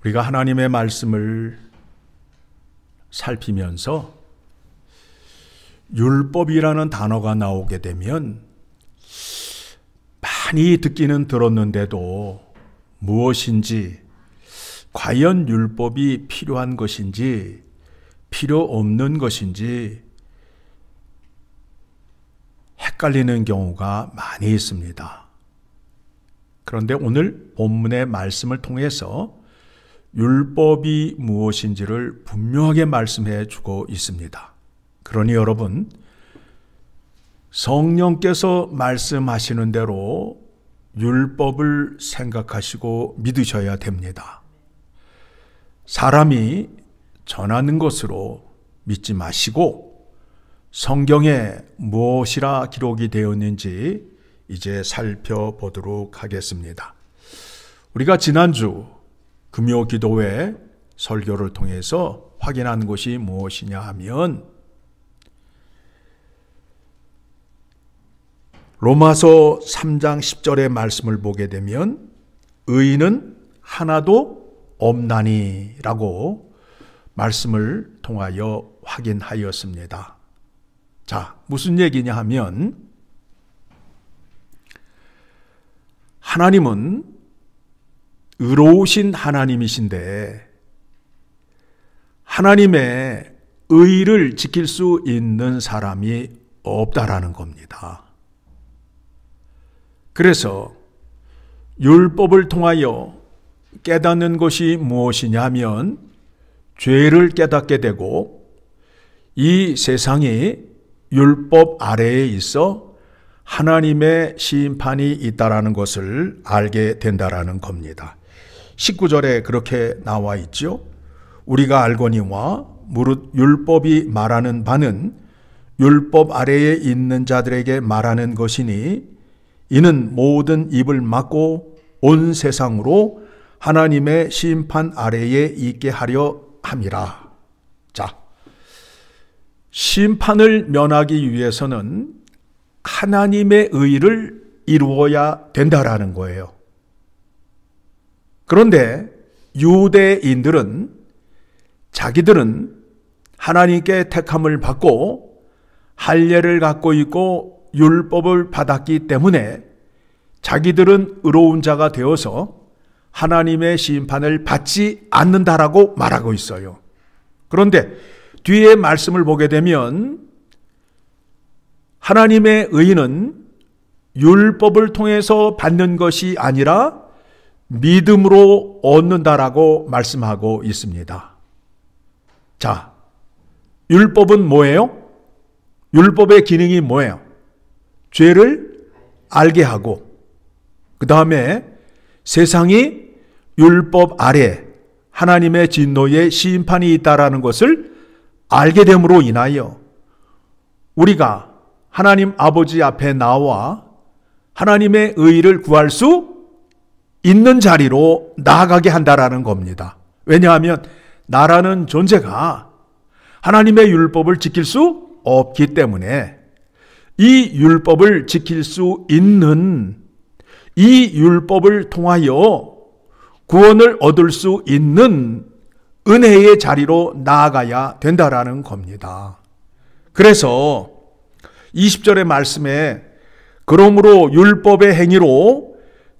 우리가 하나님의 말씀을 살피면서 율법이라는 단어가 나오게 되면 많이 듣기는 들었는데도 무엇인지, 과연 율법이 필요한 것인지 필요 없는 것인지 헷갈리는 경우가 많이 있습니다. 그런데 오늘 본문의 말씀을 통해서 율법이 무엇인지를 분명하게 말씀해 주고 있습니다. 그러니 여러분, 성령께서 말씀하시는 대로 율법을 생각하시고 믿으셔야 됩니다. 사람이 전하는 것으로 믿지 마시고 성경에 무엇이라 기록이 되었는지 이제 살펴보도록 하겠습니다. 우리가 지난주 금요 기도회 설교를 통해서 확인한 것이 무엇이냐 하면 로마서 3장 10절의 말씀을 보게 되면 의인은 하나도 없나니 라고 말씀을 통하여 확인하였습니다. 자, 무슨 얘기냐 하면 하나님은 의로우신 하나님이신데 하나님의 의를 지킬 수 있는 사람이 없다라는 겁니다. 그래서 율법을 통하여 깨닫는 것이 무엇이냐 하면 죄를 깨닫게 되고 이 세상이 율법 아래에 있어 하나님의 심판이 있다라는 것을 알게 된다라는 겁니다. 19절에 그렇게 나와 있죠. 우리가 알거니와 무릇 율법이 말하는 바는 율법 아래에 있는 자들에게 말하는 것이니 이는 모든 입을 막고 온 세상으로 하나님의 심판 아래에 있게 하려 함이라. 자, 심판을 면하기 위해서는 하나님의 의를 이루어야 된다라는 거예요. 그런데 유대인들은 자기들은 하나님께 택함을 받고 할례를 갖고 있고 율법을 받았기 때문에 자기들은 의로운 자가 되어서 하나님의 심판을 받지 않는다라고 말하고 있어요. 그런데 뒤에 말씀을 보게 되면 하나님의 의는 율법을 통해서 받는 것이 아니라 믿음으로 얻는다라고 말씀하고 있습니다. 자, 율법은 뭐예요? 율법의 기능이 뭐예요? 죄를 알게 하고 그 다음에 세상이 율법 아래 하나님의 진노의 심판이 있다라는 것을 알게 됨으로 인하여 우리가 하나님 아버지 앞에 나와 하나님의 의를 구할 수 있는 자리로 나아가게 한다라는 겁니다. 왜냐하면 나라는 존재가 하나님의 율법을 지킬 수 없기 때문에 이 율법을 지킬 수 있는 이 율법을 통하여 구원을 얻을 수 있는 은혜의 자리로 나아가야 된다라는 겁니다. 그래서 20절의 말씀에 그러므로 율법의 행위로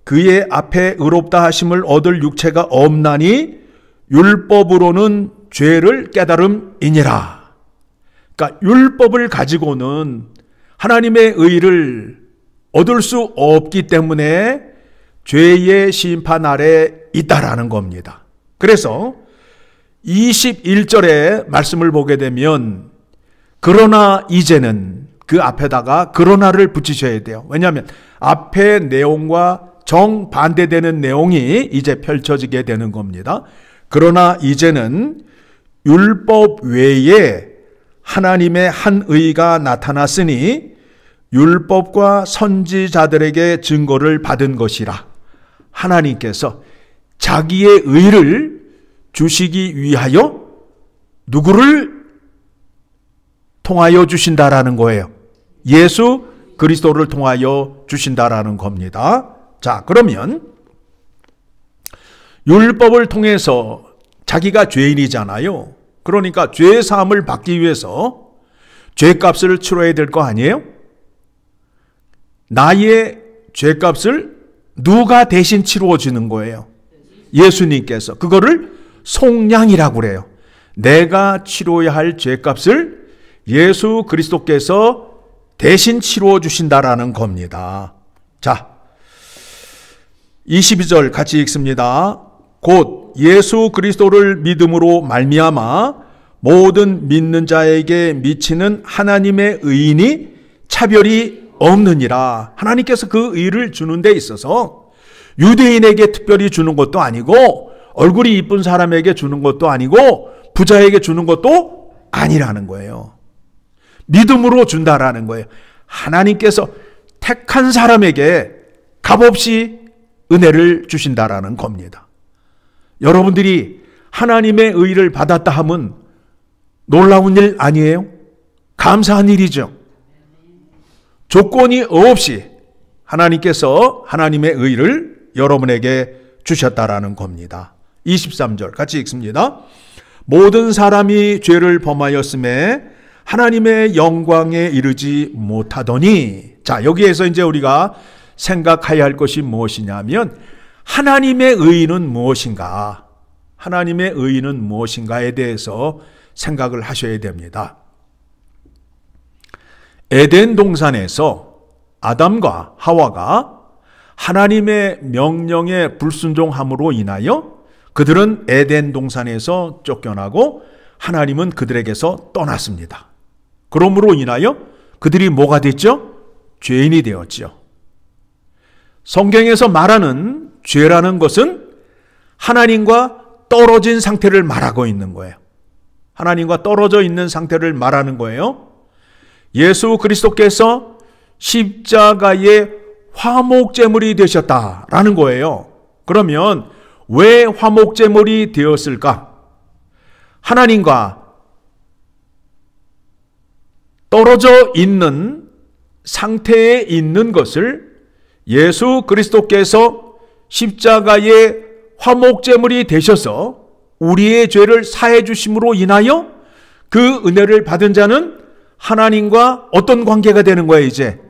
그의 앞에 의롭다 하심을 얻을 육체가 없나니 율법으로는 죄를 깨달음이니라. 그러니까 율법을 가지고는 하나님의 의를 얻을 수 없기 때문에 죄의 심판 아래 있다라는 겁니다. 그래서 21절의 말씀을 보게 되면 그러나 이제는 그 앞에다가 그러나를 붙이셔야 돼요. 왜냐하면 앞의 내용과 정반대되는 내용이 이제 펼쳐지게 되는 겁니다. 그러나 이제는 율법 외에 하나님의 한 의가 나타났으니 율법과 선지자들에게 증거를 받은 것이라. 하나님께서 자기의 의를 주시기 위하여 누구를 통하여 주신다라는 거예요. 예수 그리스도를 통하여 주신다라는 겁니다. 자, 그러면 율법을 통해서 자기가 죄인이잖아요. 그러니까 죄 사함을 받기 위해서 죄값을 치러야 될 거 아니에요? 나의 죄값을 누가 대신 치루어 주는 거예요? 예수님께서. 그거를 속량이라고 그래요. 내가 치러야 할 죄값을 예수 그리스도께서 대신 치루어 주신다라는 겁니다. 자, 22절 같이 읽습니다. 곧 예수 그리스도를 믿음으로 말미암아 모든 믿는 자에게 미치는 하나님의 의인이 차별이 없느니라. 하나님께서 그 의를 주는 데 있어서 유대인에게 특별히 주는 것도 아니고 얼굴이 이쁜 사람에게 주는 것도 아니고 부자에게 주는 것도 아니라는 거예요. 믿음으로 준다라는 거예요. 하나님께서 택한 사람에게 값없이 은혜를 주신다라는 겁니다. 여러분들이 하나님의 의를 받았다 하면 놀라운 일 아니에요? 감사한 일이죠. 조건이 없이 하나님께서 하나님의 의를 여러분에게 주셨다라는 겁니다. 23절 같이 읽습니다. 모든 사람이 죄를 범하였음에 하나님의 영광에 이르지 못하더니. 자, 여기에서 이제 우리가 생각해야 할 것이 무엇이냐면 하나님의 의는 무엇인가? 하나님의 의는 무엇인가에 대해서 생각을 하셔야 됩니다. 에덴 동산에서 아담과 하와가 하나님의 명령에 불순종함으로 인하여 그들은 에덴 동산에서 쫓겨나고 하나님은 그들에게서 떠났습니다. 그러므로 인하여 그들이 뭐가 됐죠? 죄인이 되었죠. 성경에서 말하는 죄라는 것은 하나님과 떨어진 상태를 말하고 있는 거예요. 하나님과 떨어져 있는 상태를 말하는 거예요. 예수 그리스도께서 십자가의 화목제물이 되셨다라는 거예요. 그러면 왜 화목제물이 되었을까? 하나님과 떨어져 있는 상태에 있는 것을 예수 그리스도께서 십자가의 화목제물이 되셔서 우리의 죄를 사해 주심으로 인하여 그 은혜를 받은 자는 하나님과 어떤 관계가 되는 거예요, 이제?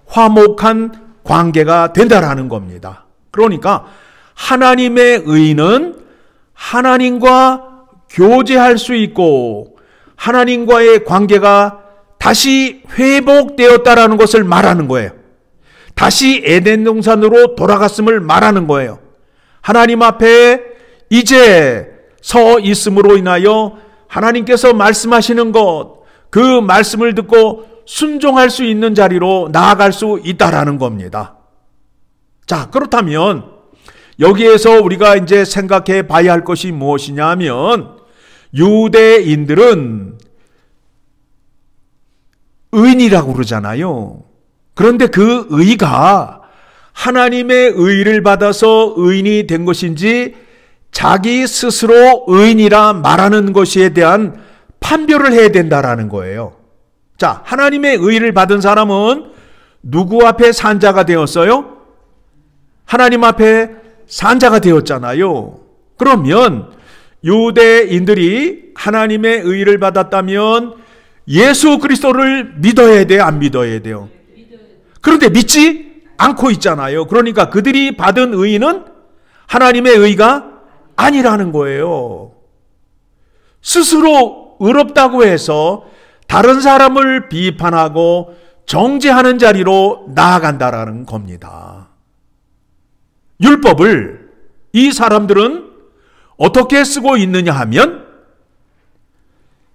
화목한 관계가 된다라는 겁니다. 그러니까 하나님의 의는 하나님과 교제할 수 있고 하나님과의 관계가 다시 회복되었다라는 것을 말하는 거예요. 다시 에덴 동산으로 돌아갔음을 말하는 거예요. 하나님 앞에 이제 서 있음으로 인하여 하나님께서 말씀하시는 것, 그 말씀을 듣고 순종할 수 있는 자리로 나아갈 수 있다라는 겁니다. 자, 그렇다면 여기에서 우리가 이제 생각해 봐야 할 것이 무엇이냐면 유대인들은 의인이라고 그러잖아요. 그런데 그 의가 하나님의 의를 받아서 의인이 된 것인지 자기 스스로 의인이라 말하는 것에 대한 판별을 해야 된다라는 거예요. 자, 하나님의 의를 받은 사람은 누구 앞에 산자가 되었어요? 하나님 앞에 산자가 되었잖아요. 그러면 유대인들이 하나님의 의를 받았다면 예수 그리스도를 믿어야 돼요? 안 믿어야 돼요? 그런데 믿지 않고 있잖아요. 그러니까 그들이 받은 의는 하나님의 의가 아니라는 거예요. 스스로 의롭다고 해서 다른 사람을 비판하고 정죄하는 자리로 나아간다라는 겁니다. 율법을 이 사람들은 어떻게 쓰고 있느냐 하면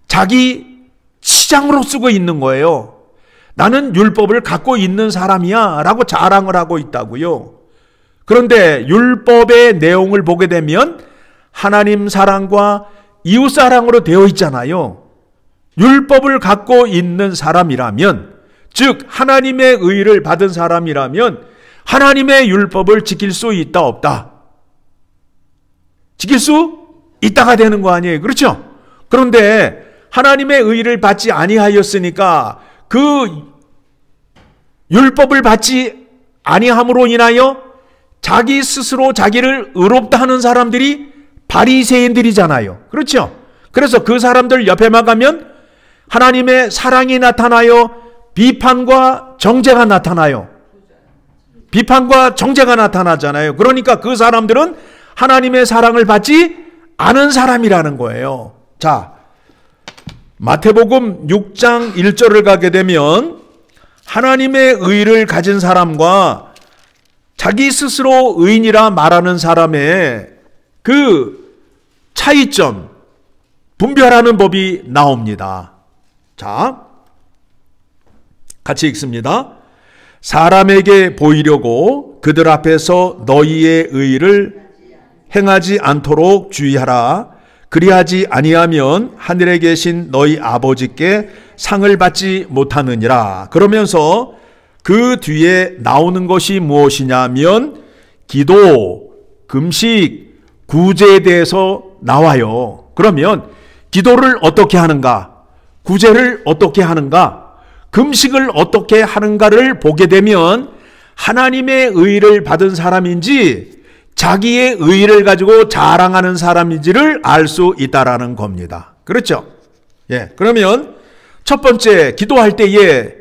자기 치장으로 쓰고 있는 거예요. 나는 율법을 갖고 있는 사람이야 라고 자랑을 하고 있다고요. 그런데 율법의 내용을 보게 되면 하나님 사랑과 이웃 사랑으로 되어 있잖아요. 율법을 갖고 있는 사람이라면, 즉 하나님의 의를 받은 사람이라면 하나님의 율법을 지킬 수 있다 없다? 지킬 수 있다가 되는 거 아니에요. 그렇죠? 그런데 하나님의 의를 받지 아니하였으니까 그 율법을 받지 아니함으로 인하여 자기 스스로 자기를 의롭다 하는 사람들이 바리새인들이잖아요. 그렇죠? 그래서 그 사람들 옆에만 가면 하나님의 사랑이 나타나요? 비판과 정죄가 나타나요? 비판과 정죄가 나타나잖아요. 그러니까 그 사람들은 하나님의 사랑을 받지 않은 사람이라는 거예요. 자, 마태복음 6장 1절을 가게 되면 하나님의 의를 가진 사람과 자기 스스로 의인이라 말하는 사람의 그 차이점, 분별하는 법이 나옵니다. 자, 같이 읽습니다. 사람에게 보이려고 그들 앞에서 너희의 의를 행하지 않도록 주의하라. 그리하지 아니하면 하늘에 계신 너희 아버지께 상을 받지 못하느니라. 그러면서 그 뒤에 나오는 것이 무엇이냐면 기도, 금식, 구제에 대해서 나와요. 그러면 기도를 어떻게 하는가? 구제를 어떻게 하는가? 금식을 어떻게 하는가를 보게 되면 하나님의 의를 받은 사람인지 자기의 의를 가지고 자랑하는 사람인지를 알 수 있다라는 겁니다. 그렇죠? 예. 그러면 첫 번째 기도할 때에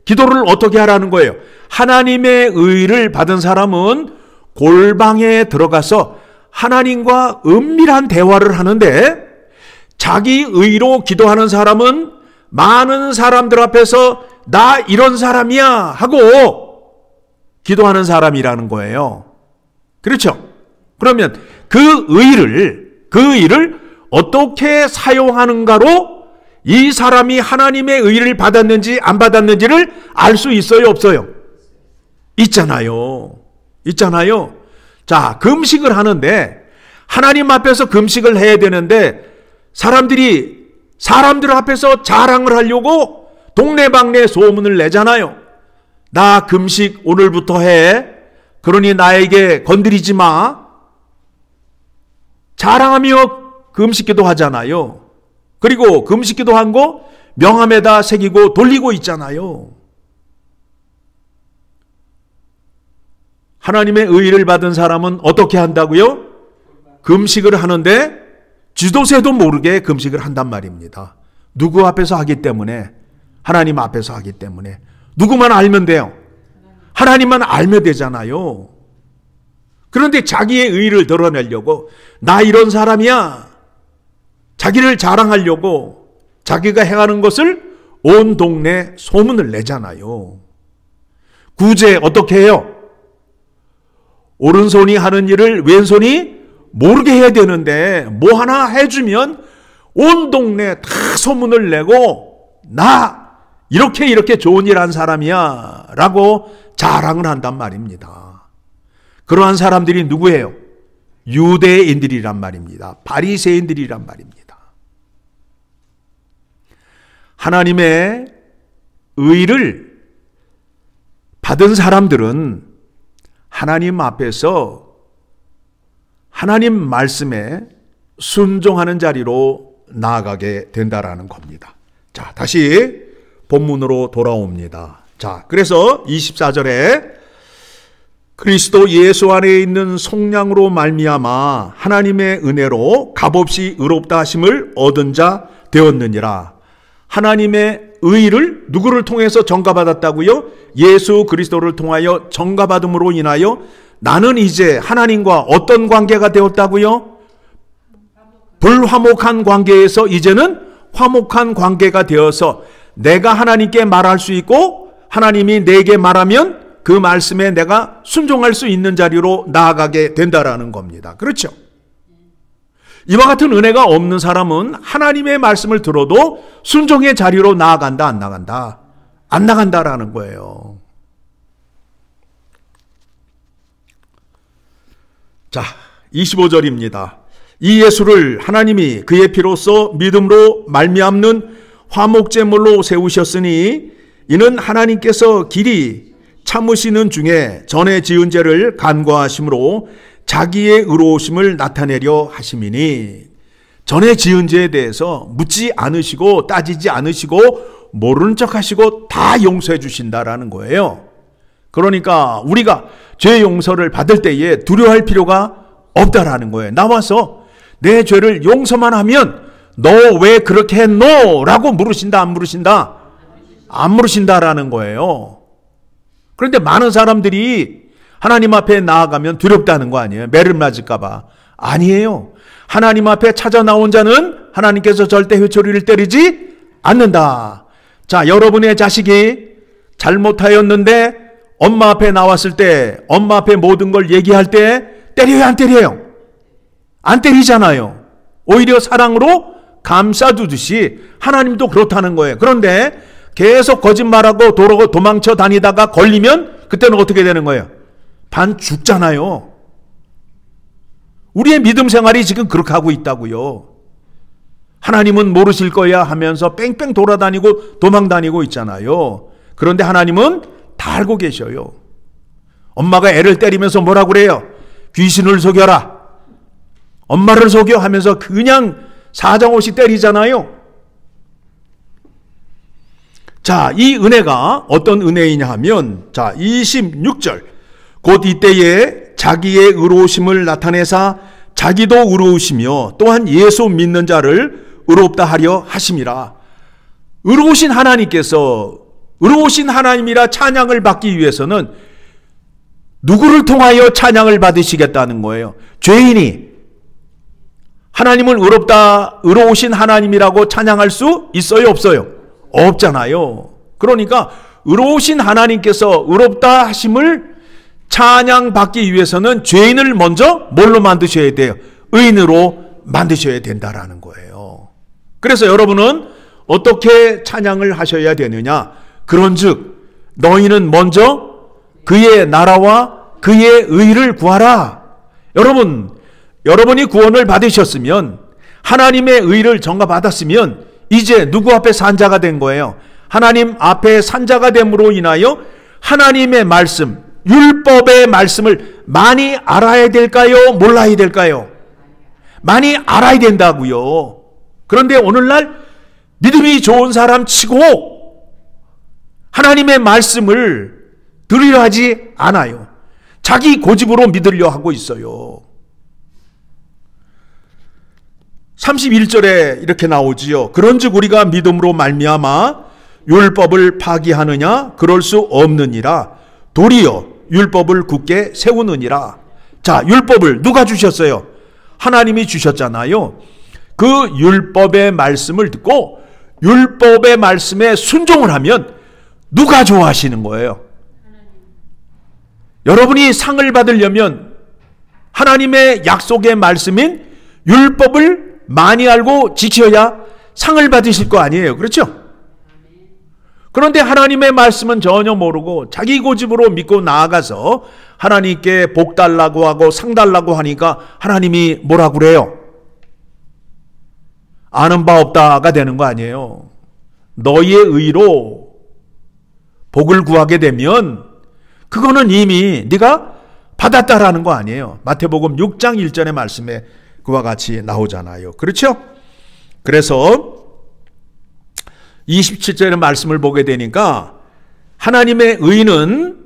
기도를 어떻게 하라는 거예요? 하나님의 의를 받은 사람은 골방에 들어가서 하나님과 은밀한 대화를 하는데 자기 의로 기도하는 사람은 많은 사람들 앞에서 나 이런 사람이야 하고 기도하는 사람이라는 거예요. 그렇죠? 그러면 그 의를 어떻게 사용하는가로 이 사람이 하나님의 의를 받았는지 안 받았는지를 알 수 있어요, 없어요? 있잖아요. 있잖아요. 자, 금식을 하는데 하나님 앞에서 금식을 해야 되는데 사람들 앞에서 자랑을 하려고 동네방네 소문을 내잖아요. 나 금식 오늘부터 해. 그러니 나에게 건드리지 마. 자랑하며 금식기도 하잖아요. 그리고 금식기도 한 거 명함에다 새기고 돌리고 있잖아요. 하나님의 의를 받은 사람은 어떻게 한다고요? 금식을 하는데 지도새도 모르게 금식을 한단 말입니다. 누구 앞에서 하기 때문에? 하나님 앞에서 하기 때문에. 누구만 알면 돼요? 하나님만 알면 되잖아요. 그런데 자기의 의를 드러내려고 나 이런 사람이야. 자기를 자랑하려고 자기가 행하는 것을 온 동네 소문을 내잖아요. 구제 어떻게 해요? 오른손이 하는 일을 왼손이 모르게 해야 되는데 뭐 하나 해주면 온 동네 다 소문을 내고 나 이렇게 좋은 일 한 사람이야 라고 자랑을 한단 말입니다. 그러한 사람들이 누구예요? 유대인들이란 말입니다. 바리새인들이란 말입니다. 하나님의 의를 받은 사람들은 하나님 앞에서 하나님 말씀에 순종하는 자리로 나아가게 된다라는 겁니다. 자, 다시 본문으로 돌아옵니다. 자, 그래서 24절에 그리스도 예수 안에 있는 속량으로 말미암아 하나님의 은혜로 값없이 의롭다 하심을 얻은 자 되었느니라. 하나님의 의를 누구를 통해서 전가받았다고요? 예수 그리스도를 통하여 전가받음으로 인하여 나는 이제 하나님과 어떤 관계가 되었다고요? 불화목한 관계에서 이제는 화목한 관계가 되어서 내가 하나님께 말할 수 있고 하나님이 내게 말하면 그 말씀에 내가 순종할 수 있는 자리로 나아가게 된다라는 겁니다. 그렇죠? 이와 같은 은혜가 없는 사람은 하나님의 말씀을 들어도 순종의 자리로 나아간다, 안 나간다? 안 나간다라는 거예요. 자, 25절입니다. 이 예수를 하나님이 그의 피로써 믿음으로 말미암는 화목제물로 세우셨으니 이는 하나님께서 길이 참으시는 중에 전에 지은 죄를 간과하심으로 자기의 의로우심을 나타내려 하심이니 전에 지은 죄에 대해서 묻지 않으시고 따지지 않으시고 모르는 척 하시고 다 용서해 주신다라는 거예요. 그러니까 우리가 죄 용서를 받을 때에 두려워할 필요가 없다라는 거예요. 나와서 내 죄를 용서만 하면 너 왜 그렇게 했노? 라고 물으신다, 안 물으신다? 안 물으신다라는 거예요. 그런데 많은 사람들이 하나님 앞에 나아가면 두렵다는 거 아니에요? 매를 맞을까 봐. 아니에요. 하나님 앞에 찾아 나온 자는 하나님께서 절대 회초리를 때리지 않는다. 자, 여러분의 자식이 잘못하였는데 엄마 앞에 나왔을 때, 엄마 앞에 모든 걸 얘기할 때 때려요, 안 때려요? 안 때리잖아요. 오히려 사랑으로 감싸두듯이 하나님도 그렇다는 거예요. 그런데 계속 거짓말하고 도망쳐 다니다가 걸리면 그때는 어떻게 되는 거예요? 반 죽잖아요. 우리의 믿음 생활이 지금 그렇게 하고 있다고요. 하나님은 모르실 거야 하면서 뺑뺑 돌아다니고 도망다니고 있잖아요. 그런데 하나님은 다 알고 계셔요. 엄마가 애를 때리면서 뭐라고 그래요? 귀신을 속여라. 엄마를 속여 하면서 그냥 사정없이 때리잖아요. 자, 이 은혜가 어떤 은혜이냐 하면, 자, 26절. 곧 이때에 자기의 의로우심을 나타내사 자기도 의로우시며 또한 예수 믿는 자를 의롭다 하려 하심이라. 의로우신 하나님께서, 의로우신 하나님이라 찬양을 받기 위해서는 누구를 통하여 찬양을 받으시겠다는 거예요? 죄인이 하나님을 의로우신 하나님이라고 찬양할 수 있어요, 없어요? 없잖아요. 그러니까 의로우신 하나님께서 의롭다 하심을 찬양받기 위해서는 죄인을 먼저 뭘로 만드셔야 돼요? 의인으로 만드셔야 된다라는 거예요. 그래서 여러분은 어떻게 찬양을 하셔야 되느냐? 그런즉 너희는 먼저 그의 나라와 그의 의를 구하라. 여러분이 구원을 받으셨으면, 하나님의 의를 전가받았으면 이제 누구 앞에 산자가 된 거예요? 하나님 앞에 산자가 됨으로 인하여 하나님의 말씀, 율법의 말씀을 많이 알아야 될까요? 몰라야 될까요? 많이 알아야 된다고요. 그런데 오늘날 믿음이 좋은 사람 치고 하나님의 말씀을 들으려 하지 않아요. 자기 고집으로 믿으려 하고 있어요. 31절에 이렇게 나오지요. 그런즉 우리가 믿음으로 말미암아 율법을 파기하느냐? 그럴 수 없느니라. 도리어 율법을 굳게 세우느니라. 자, 율법을 누가 주셨어요? 하나님이 주셨잖아요. 그 율법의 말씀을 듣고 율법의 말씀에 순종을 하면 누가 좋아하시는 거예요? 여러분이 상을 받으려면 하나님의 약속의 말씀인 율법을 많이 알고 지켜야 상을 받으실 거 아니에요. 그렇죠? 그런데 하나님의 말씀은 전혀 모르고 자기 고집으로 믿고 나아가서 하나님께 복 달라고 하고 상 달라고 하니까 하나님이 뭐라고 그래요? 아는 바 없다가 되는 거 아니에요. 너희의 의로 복을 구하게 되면 그거는 이미 네가 받았다라는 거 아니에요. 마태복음 6장 1절의 말씀에 그와 같이 나오잖아요. 그렇죠? 그래서 27절의 말씀을 보게 되니까 하나님의 의는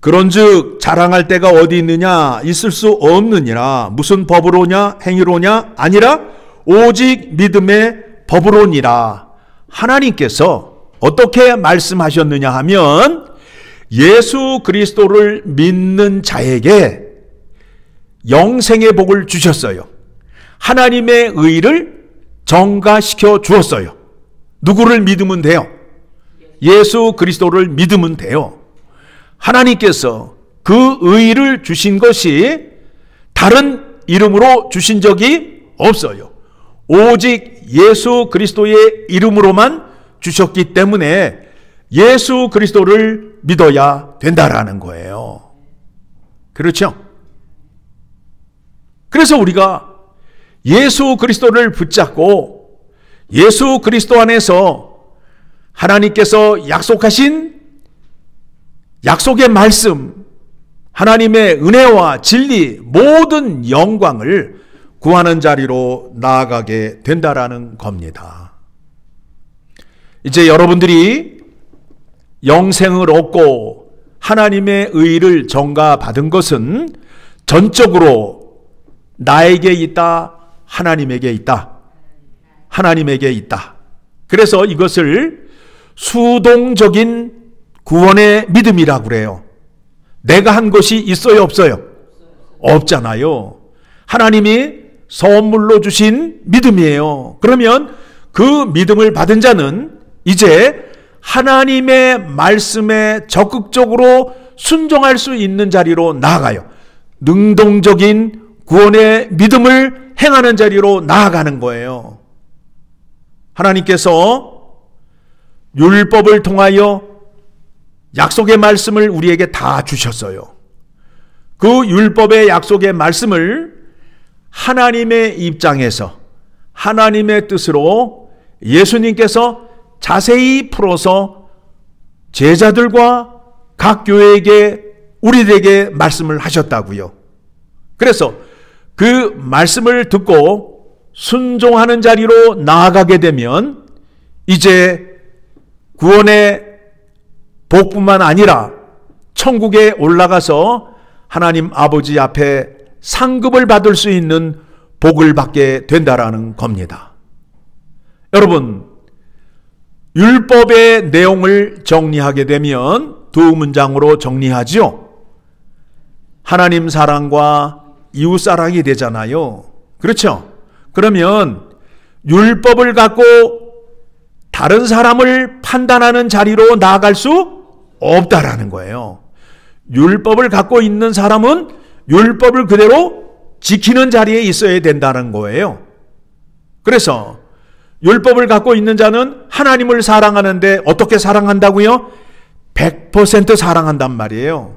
그런즉 자랑할 데가 어디 있느냐? 있을 수 없느니라. 무슨 법으로냐? 행위로냐? 아니라 오직 믿음의 법으로니라. 하나님께서 어떻게 말씀하셨느냐 하면 예수 그리스도를 믿는 자에게 영생의 복을 주셨어요. 하나님의 의를 전가시켜 주었어요. 누구를 믿으면 돼요? 예수 그리스도를 믿으면 돼요. 하나님께서 그 의를 주신 것이 다른 이름으로 주신 적이 없어요. 오직 예수 그리스도의 이름으로만 주셨기 때문에 예수 그리스도를 믿어야 된다라는 거예요. 그렇죠? 그래서 우리가 예수 그리스도를 붙잡고 예수 그리스도 안에서 하나님께서 약속하신 약속의 말씀, 하나님의 은혜와 진리, 모든 영광을 구하는 자리로 나아가게 된다라는 겁니다. 이제 여러분들이 영생을 얻고 하나님의 의를 전가받은 것은 전적으로 나에게 있다, 하나님에게 있다. 하나님에게 있다. 그래서 이것을 수동적인 구원의 믿음이라고 그래요. 내가 한 것이 있어요, 없어요? 없잖아요. 하나님이 선물로 주신 믿음이에요. 그러면 그 믿음을 받은 자는 이제 하나님의 말씀에 적극적으로 순종할 수 있는 자리로 나아가요. 능동적인 구원의 믿음을 행하는 자리로 나아가는 거예요. 하나님께서 율법을 통하여 약속의 말씀을 우리에게 다 주셨어요. 그 율법의 약속의 말씀을 하나님의 입장에서 하나님의 뜻으로 예수님께서 자세히 풀어서 제자들과 각 교회에게 우리들에게 말씀을 하셨다고요. 그래서 그 말씀을 듣고 순종하는 자리로 나아가게 되면 이제 구원의 복뿐만 아니라 천국에 올라가서 하나님 아버지 앞에 상급을 받을 수 있는 복을 받게 된다라는 겁니다. 여러분, 율법의 내용을 정리하게 되면 두 문장으로 정리하지요. 하나님 사랑과 이웃 사랑이 되잖아요. 그렇죠? 그러면 율법을 갖고 다른 사람을 판단하는 자리로 나아갈 수 없다라는 거예요. 율법을 갖고 있는 사람은 율법을 그대로 지키는 자리에 있어야 된다는 거예요. 그래서 율법을 갖고 있는 자는 하나님을 사랑하는데 어떻게 사랑한다고요? 100% 사랑한단 말이에요.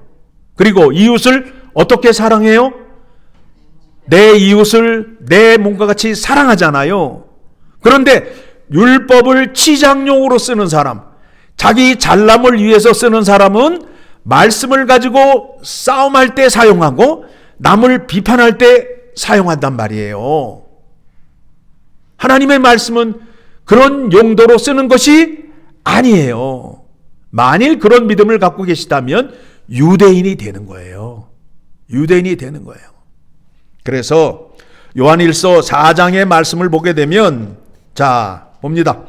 그리고 이웃을 어떻게 사랑해요? 내 이웃을 내 몸과 같이 사랑하잖아요. 그런데 율법을 치장용으로 쓰는 사람, 자기 잘남을 위해서 쓰는 사람은 말씀을 가지고 싸움할 때 사용하고 남을 비판할 때 사용한단 말이에요. 하나님의 말씀은 그런 용도로 쓰는 것이 아니에요. 만일 그런 믿음을 갖고 계시다면 유대인이 되는 거예요. 유대인이 되는 거예요. 그래서 요한일서 4장의 말씀을 보게 되면 자, 봅니다.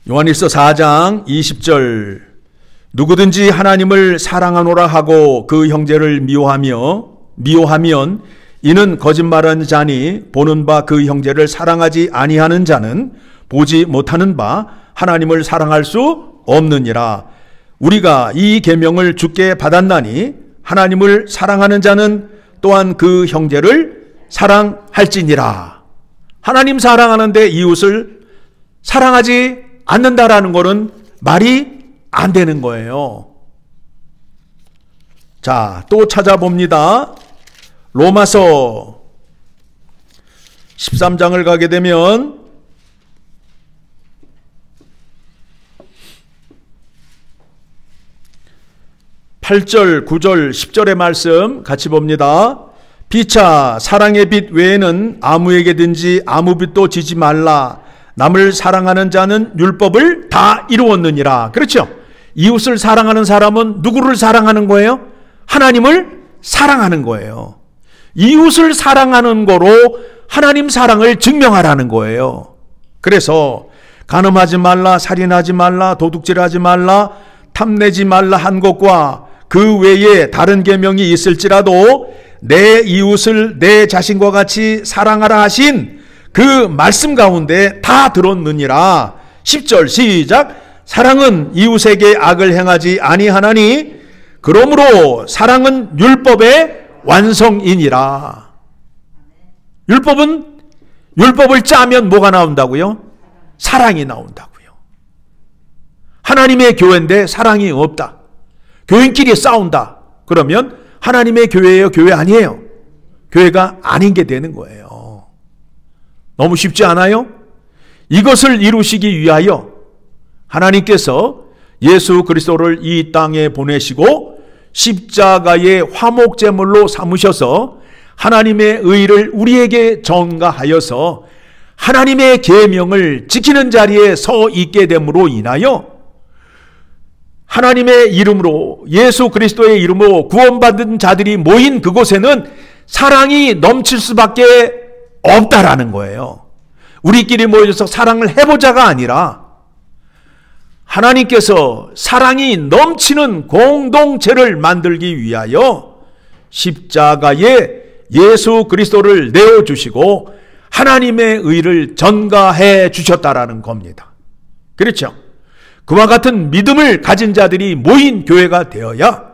요한일서 4장 20절 누구든지 하나님을 사랑하노라 하고 그 형제를 미워하면 이는 거짓말하는 자니 보는 바 그 형제를 사랑하지 아니하는 자는 보지 못하는 바 하나님을 사랑할 수 없느니라. 우리가 이 계명을 주께 받았나니 하나님을 사랑하는 자는 또한 그 형제를 사랑할지니라. 하나님 사랑하는데 이웃을 사랑하지 않는다라는 것은 말이 안 되는 거예요. 자, 또 찾아봅니다. 로마서 13장을 가게 되면 8절, 9절, 10절의 말씀 같이 봅니다. 피차 사랑의 빛 외에는 아무에게든지 아무 빛도 지지 말라. 남을 사랑하는 자는 율법을 다 이루었느니라. 그렇죠? 이웃을 사랑하는 사람은 누구를 사랑하는 거예요? 하나님을 사랑하는 거예요. 이웃을 사랑하는 거로 하나님 사랑을 증명하라는 거예요. 그래서 간음하지 말라, 살인하지 말라, 도둑질하지 말라, 탐내지 말라 한 것과 그 외에 다른 계명이 있을지라도 내 이웃을 내 자신과 같이 사랑하라 하신 그 말씀 가운데 다 들었느니라. 10절 시작. 사랑은 이웃에게 악을 행하지 아니하나니 그러므로 사랑은 율법의 완성이니라. 율법을 짜면 뭐가 나온다고요? 사랑이 나온다고요. 하나님의 교회인데 사랑이 없다. 교인끼리 싸운다. 그러면 하나님의 교회예요? 교회 아니에요? 교회가 아닌 게 되는 거예요. 너무 쉽지 않아요? 이것을 이루시기 위하여 하나님께서 예수 그리스도를 이 땅에 보내시고 십자가의 화목제물로 삼으셔서 하나님의 의를 우리에게 전가하여서 하나님의 계명을 지키는 자리에 서 있게 됨으로 인하여 하나님의 이름으로, 예수 그리스도의 이름으로 구원받은 자들이 모인 그곳에는 사랑이 넘칠 수밖에 없다라는 거예요. 우리끼리 모여서 사랑을 해보자가 아니라 하나님께서 사랑이 넘치는 공동체를 만들기 위하여 십자가에 예수 그리스도를 내어주시고 하나님의 의를 전가해 주셨다라는 겁니다. 그렇죠? 그와 같은 믿음을 가진 자들이 모인 교회가 되어야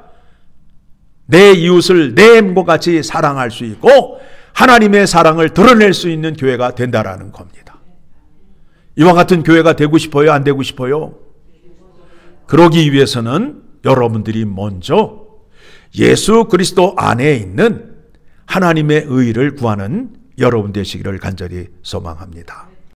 내 이웃을 내 몸과 같이 사랑할 수 있고 하나님의 사랑을 드러낼 수 있는 교회가 된다라는 겁니다. 이와 같은 교회가 되고 싶어요? 안 되고 싶어요? 그러기 위해서는 여러분들이 먼저 예수 그리스도 안에 있는 하나님의 의를 구하는 여러분 되시기를 간절히 소망합니다.